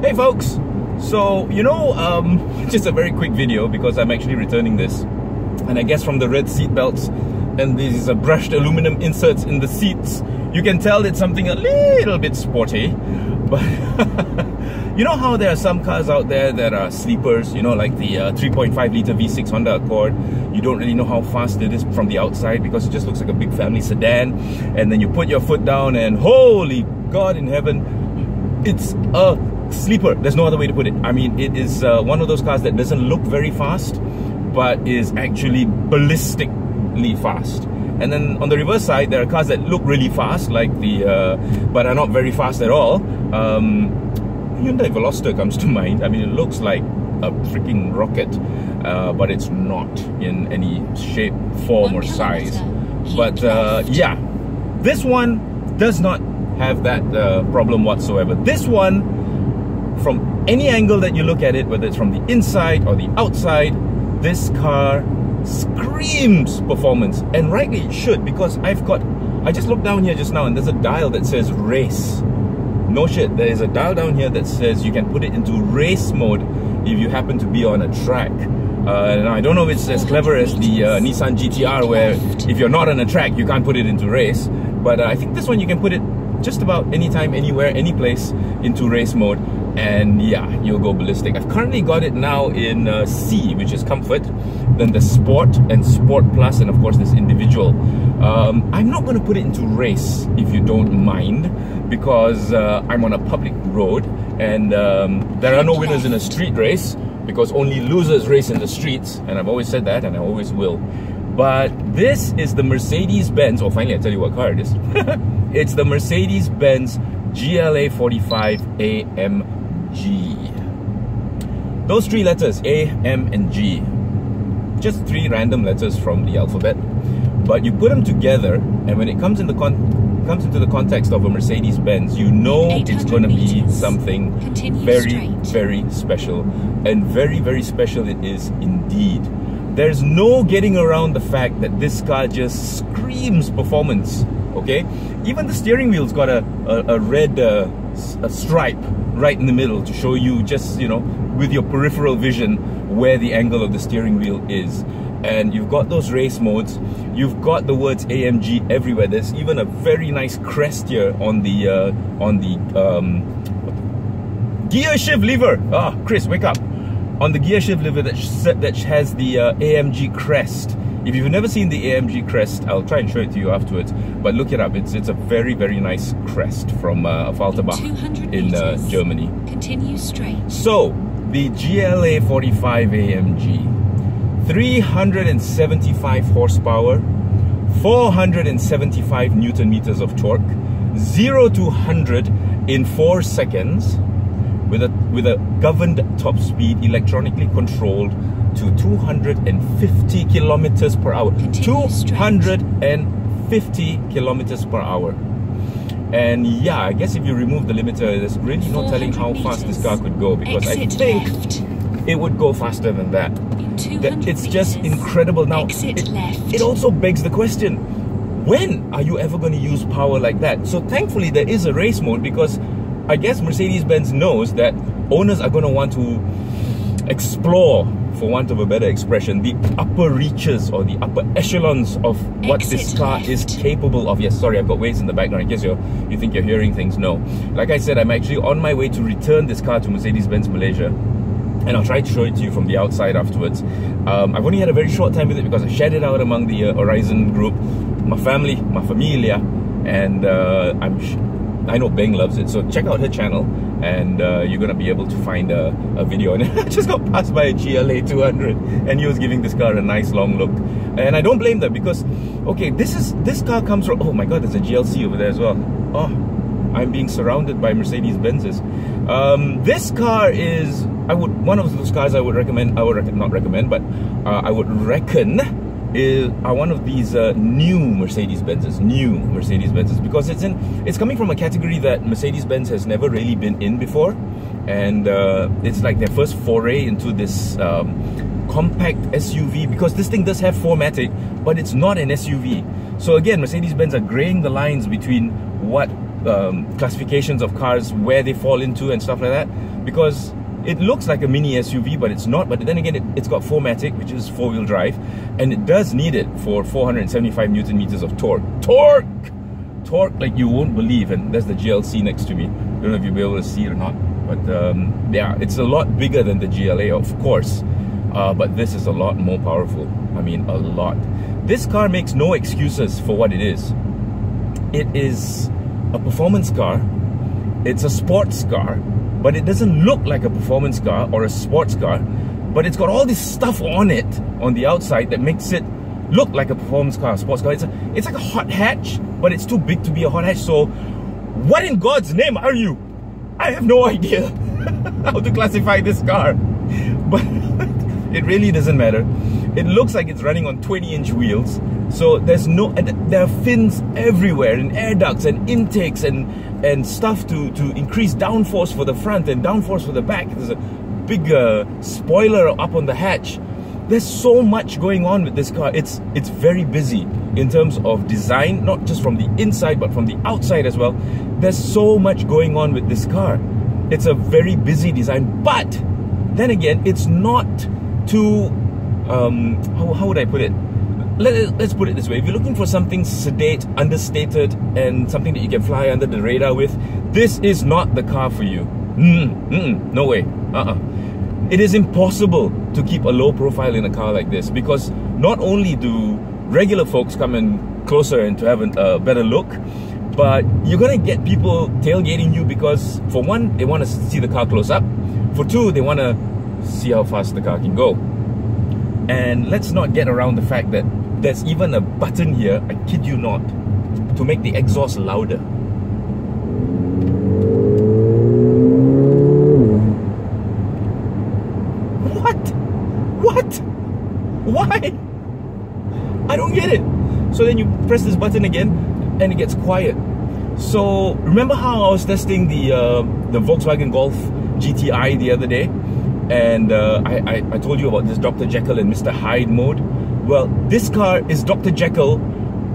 Hey folks, so just a very quick video because I'm actually returning this, and I guess from the red seat belts and these brushed aluminum inserts in the seats, you can tell it's something a little bit sporty. But you know how there are some cars out there that are sleepers, like the 3.5 litre V6 Honda Accord. You don't really know how fast it is from the outside because it just looks like a big family sedan, and then you put your foot down and holy God in heaven, it's a sleeper. There's no other way to put it. I mean, it is one of those cars that doesn't look very fast but is actually ballistically fast. And then on the reverse side, there are cars that look really fast, like the but are not very fast at all. Hyundai Veloster comes to mind. I mean, it looks like a freaking rocket, but it's not in any shape, form, or size. But yeah, this one does not have that problem whatsoever. This one, from any angle that you look at it, whether it's from the inside or the outside, this car screams performance, and rightly it should, because I just looked down here just now and there's a dial that says race. No shit, there is a dial down here that says you can put it into race mode if you happen to be on a track. Now I don't know if it's as clever as the Nissan GTR, where if you're not on a track you can't put it into race, but I think this one you can put it just about anytime, anywhere, any place into race mode, and yeah, you'll go ballistic. I've currently got it now in C, which is comfort, then the Sport and Sport Plus, and of course this individual. I'm not going to put it into race, if you don't mind, because I'm on a public road, and there are no winners in a street race, because only losers race in the streets, and I've always said that, and I always will. But this is the Mercedes-Benz, oh finally I tell you what car it is. It's the Mercedes-Benz GLA45 AMG. Those three letters, A, M, and G, just three random letters from the alphabet, but you put them together, and when it comes into the context of a Mercedes-Benz, you know it's going to be something very, very special, and very, very special it is indeed. There's no getting around the fact that this car just screams performance. Okay, even the steering wheel's got a red a stripe right in the middle to show you, just with your peripheral vision, where the angle of the steering wheel is. And you've got those race modes. You've got the words AMG everywhere. There's even a very nice crest here on the gear shift lever. Ah, Chris, wake up! On the gear shift lever that has the AMG crest. If you've never seen the AMG crest, I'll try and show it to you afterwards, but look it up. It's a very, very nice crest from Falterbach in Germany. Continue straight. So, the GLA45 AMG, 375 horsepower, 475 Newton meters of torque, 0 to 100 in 4 seconds, with a governed top speed, electronically controlled, to 250 kilometers per hour. 250 kilometers per hour. And yeah, I guess if you remove the limiter, there's really no telling how fast this car could go, because I think it would go faster than that. It's just incredible. Now, it also begs the question, when are you ever going to use power like that? So thankfully there is a race mode, because I guess Mercedes-Benz knows that owners are going to want to explore, for want of a better expression, the upper reaches or the upper echelons of what this car is capable of. Yes, sorry, I've got waves in the background in case you think you're hearing things. No. Like I said, I'm actually on my way to return this car to Mercedes-Benz Malaysia, and I'll try to show it to you from the outside afterwards. I've only had a very short time with it because I shared it out among the Horizon group, my family, my familia, and I know Beng loves it, so check out her channel, and you're going to be able to find a video. And I just got passed by a GLA 200, and he was giving this car a nice long look. And I don't blame them, because, okay, this car comes from, oh my God, there's a GLC over there as well. Oh, I'm being surrounded by Mercedes-Benzes. This car is, one of those cars I would recommend, not recommend, but I would reckon are one of these new Mercedes-Benzes, because it's coming from a category that Mercedes-Benz has never really been in before, and it's like their first foray into this compact SUV, because this thing does have 4-Matic, but it's not an SUV. So again, Mercedes-Benz are graying the lines between what classifications of cars, where they fall into and stuff like that, because it looks like a mini SUV, but it's not. But then again, it's got 4-Matic, which is 4-wheel drive, and it does need it for 475 Newton meters of torque. Torque like you won't believe. And there's the GLC next to me. I don't know if you'll be able to see it or not, but yeah, it's a lot bigger than the GLA, of course, but this is a lot more powerful. I mean, a lot. This car makes no excuses for what it is. It is a performance car. It's a sports car, but it doesn't look like a performance car or a sports car, but it's got all this stuff on it on the outside that makes it look like a performance car, a sports car. It's like a hot hatch, but it's too big to be a hot hatch. So what in God's name are you? I have no idea how to classify this car, but it really doesn't matter. It looks like it's running on 20-inch wheels, so there are fins everywhere, and air ducts and intakes and stuff to increase downforce for the front and downforce for the back. There's a big spoiler up on the hatch. There's so much going on with this car. It's very busy in terms of design, not just from the inside but from the outside as well. There's so much going on with this car. It's a very busy design, but then again, it's not too how would I put it? Let's put it this way. If you're looking for something sedate, understated, and something that you can fly under the radar with, this is not the car for you. No way. It is impossible to keep a low profile in a car like this, because not only do regular folks come in closer and to have a better look, but you're gonna get people tailgating you because, for one, they want to see the car close up. For two, they want to see how fast the car can go. And let's not get around the fact that there's even a button here, I kid you not, to make the exhaust louder. What? Why? I don't get it. So then you press this button again and it gets quiet. So remember how I was testing the Volkswagen Golf GTI the other day, and I told you about this Dr. Jekyll and Mr. Hyde mode? Well, this car is Dr. Jekyll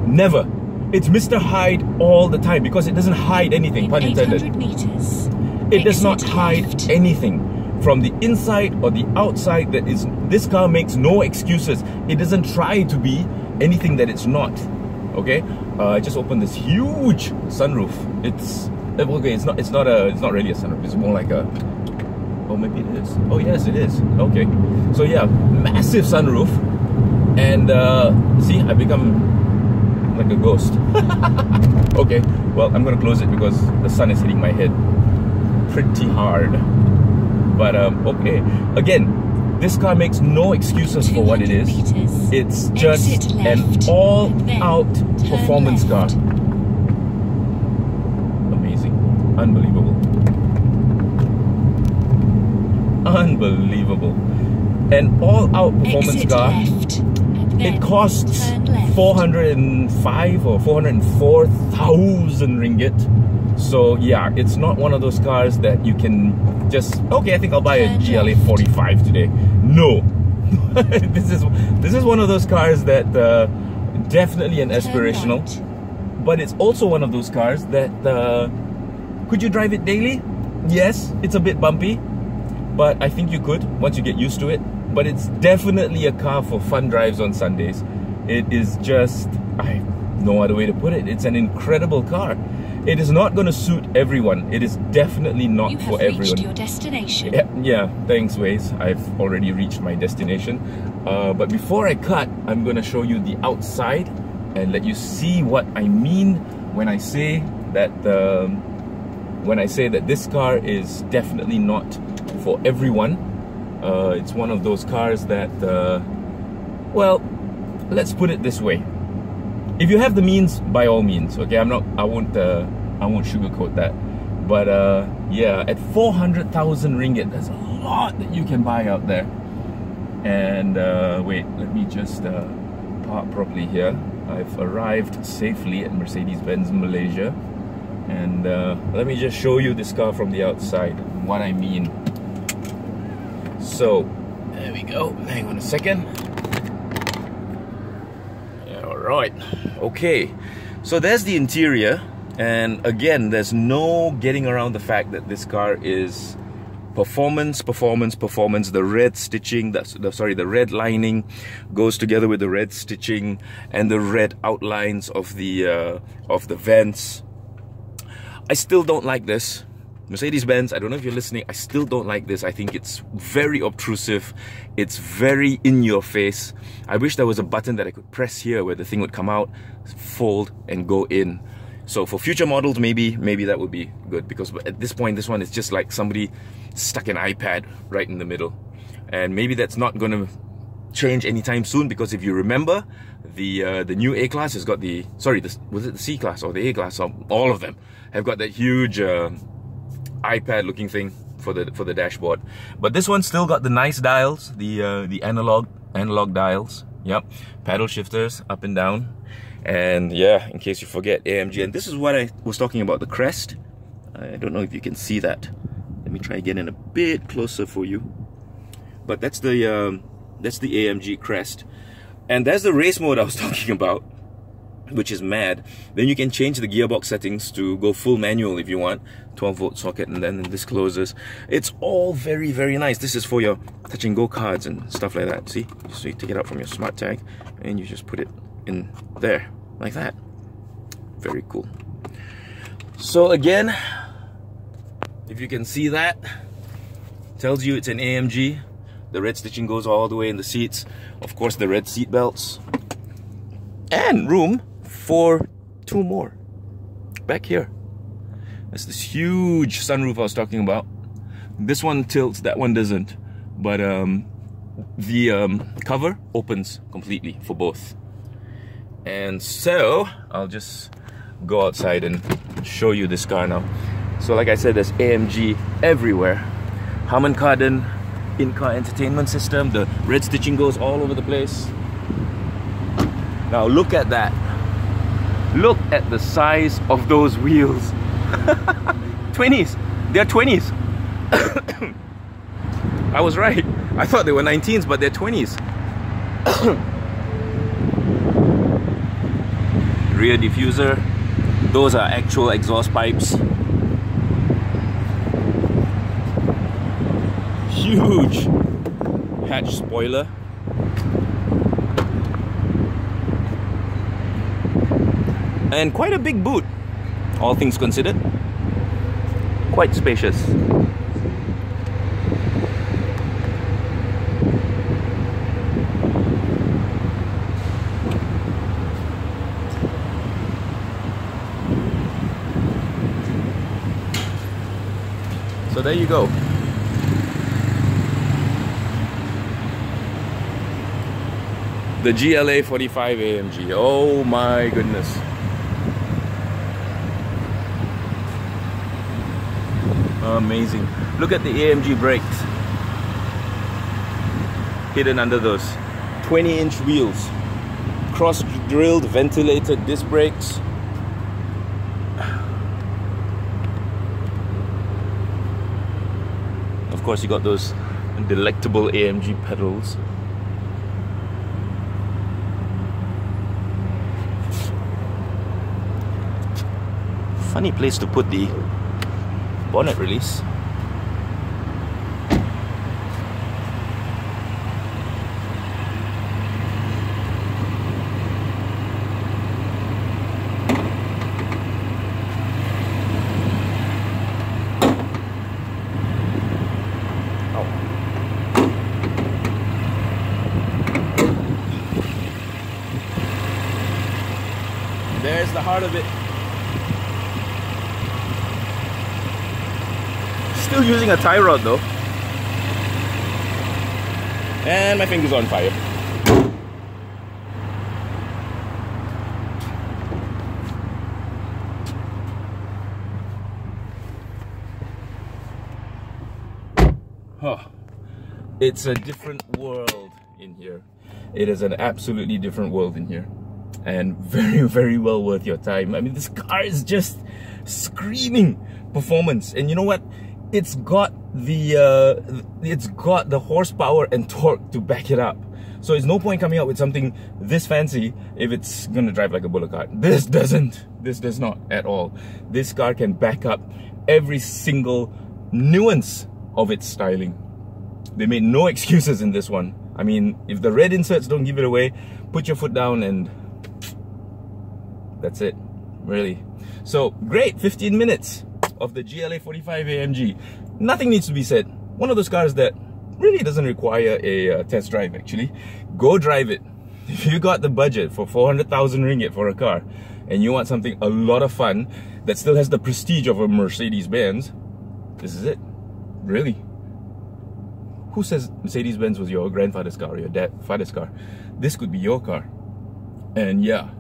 never. It's Mr. Hyde all the time, because it doesn't hide anything, pun intended. 800 meters. It does not hide anything from the inside or the outside. This car makes no excuses. It doesn't try to be anything that it's not. Okay, I just opened this huge sunroof. It's okay. It's not really a sunroof. It's more like a, oh, maybe it is. Oh yes, it is. Okay, so yeah, massive sunroof, and see, I become like a ghost. Okay, well, I'm gonna close it because the sun is hitting my head pretty hard. But okay, again, this car makes no excuses for what it is. It's just an all-out performance car. Amazing. Unbelievable. Unbelievable. An all-out performance car. It costs 405 or 404,000 ringgit. So yeah, it's not one of those cars that you can just, okay, I think I'll buy a GLA45 today. No. This is one of those cars that definitely an aspirational, but it's also one of those cars that could you drive it daily? Yes, it's a bit bumpy, but I think you could once you get used to it. But it's definitely a car for fun drives on Sundays. It is just, I have no other way to put it. It's an incredible car. It is not going to suit everyone. It is definitely not for everyone. You have reached your destination. Yeah, thanks, Waze. I've already reached my destination. But before I cut, I'm going to show you the outside and let you see what I mean when I say that this car is definitely not for everyone. It's one of those cars that, well, let's put it this way. If you have the means, by all means, okay? I won't sugarcoat that. But yeah, at 400,000 ringgit, there's a lot that you can buy out there. And wait, let me just park properly here. I've arrived safely at Mercedes-Benz Malaysia, and let me just show you this car from the outside, what I mean. So there we go. Hang on a second. Alright, okay, so there's the interior, And again, there's no getting around the fact that this car is performance. The red stitching, the red lining goes together with the red stitching and the red outlines of the vents. I still don't like this. Mercedes-Benz, I don't know if you're listening, I still don't like this. I think it's very obtrusive. It's very in your face. I wish there was a button that I could press here where the thing would come out, fold, and go in. So for future models, maybe that would be good, because at this point, this one is just like somebody stuck an iPad right in the middle. And maybe that's not going to change anytime soon, because if you remember, the new A-Class has got the, sorry, was it the C-Class or the A-Class? All of them have got that huge iPad looking thing for the dashboard. But this one still got the nice dials, the analog dials. Yep, paddle shifters up and down. And yeah, in case you forget, AMG. And this is what I was talking about, the crest. I don't know if you can see that. Let me try getting a bit closer for you. But that's the AMG crest. And there's the race mode I was talking about, which is mad. Then you can change the gearbox settings to go full manual if you want. 12-volt socket, and then this closes. It's all very, very nice. This is for your touch and go cards and stuff like that. See? So you take it out from your smart tag and you just put it in there like that. Very cool. So again, if you can see that, tells you it's an AMG. The red stitching goes all the way in the seats. Of course, the red seat belts, and room for 2 more back here. That's this huge sunroof I was talking about. This one tilts, that one doesn't, but the cover opens completely for both. And so I'll just go outside and show you this car now. So like I said, there's AMG everywhere. Harman Kardon in-car entertainment system. The red stitching goes all over the place. Now look at that. Look at the size of those wheels. 20s. They're 20s. I was right. I thought they were 19s, but they're 20s. Rear diffuser. Those are actual exhaust pipes. Huge hatch spoiler. And quite a big boot, all things considered. Quite spacious. So there you go. The GLA45 AMG. Oh my goodness. Amazing. Look at the AMG brakes. Hidden under those 20-inch wheels. Cross-drilled, ventilated disc brakes. Of course, you got those delectable AMG pedals. Funny place to put the bonnet release. There's the heart of it. Still using a tie rod though. And my finger's on fire. Oh, it's a different world in here. It is an absolutely different world in here. And very, very well worth your time. I mean, this car is just screaming performance. And you know what? it's got the horsepower and torque to back it up. So it's no point coming out with something this fancy if it's gonna drive like a bullock cart. This doesn't. This does not at all. This car can back up every single nuance of its styling. They made no excuses in this one. I mean, if the red inserts don't give it away, put your foot down and that's it, really. So great, 15 minutes of the GLA45 AMG. Nothing needs to be said. One of those cars that really doesn't require a test drive actually. Go drive it. If you got the budget for 400,000 ringgit for a car and you want something a lot of fun that still has the prestige of a Mercedes-Benz, this is it, really. Who says Mercedes-Benz was your grandfather's car or your father's car? This could be your car. And yeah,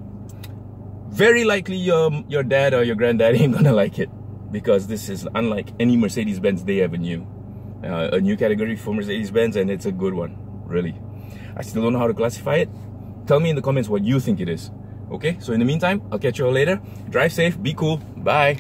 very likely your dad or your granddad ain't gonna like it, because this is unlike any Mercedes-Benz they ever knew. A new category for Mercedes-Benz, and it's a good one, really. I still don't know how to classify it. Tell me in the comments what you think it is. Okay, so in the meantime, I'll catch you all later. Drive safe, be cool, bye.